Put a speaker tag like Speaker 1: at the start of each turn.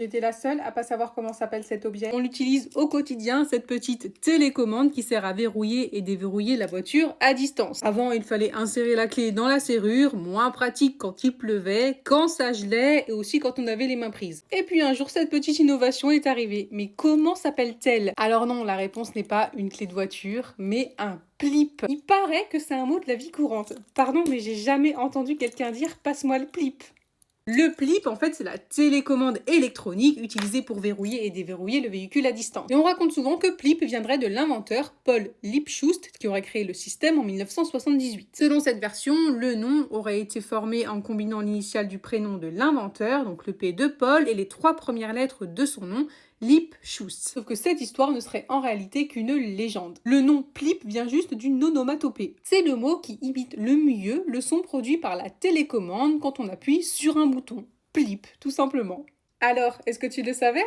Speaker 1: J'étais la seule à pas savoir comment s'appelle cet objet. On l'utilise au quotidien, cette petite télécommande qui sert à verrouiller et déverrouiller la voiture à distance. Avant, il fallait insérer la clé dans la serrure, moins pratique quand il pleuvait, quand ça gelait et aussi quand on avait les mains prises. Et puis un jour, cette petite innovation est arrivée. Mais comment s'appelle-t-elle? Alors non, la réponse n'est pas une clé de voiture, mais un plip. Il paraît que c'est un mot de la vie courante. Pardon, mais j'ai jamais entendu quelqu'un dire « passe-moi le plip ». Le plip, en fait, c'est la télécommande électronique utilisée pour verrouiller et déverrouiller le véhicule à distance. Et on raconte souvent que plip viendrait de l'inventeur Paul Lipschutz, qui aurait créé le système en 1978. Selon cette version, le nom aurait été formé en combinant l'initiale du prénom de l'inventeur, donc le P de Paul, et les 3 premières lettres de son nom, Lipschutz. Sauf que cette histoire ne serait en réalité qu'une légende. Le nom plip vient juste d'une onomatopée. C'est le mot qui imite le mieux le son produit par la télécommande quand on appuie sur un bouton. Plip, tout simplement. Alors, est-ce que tu le savais ?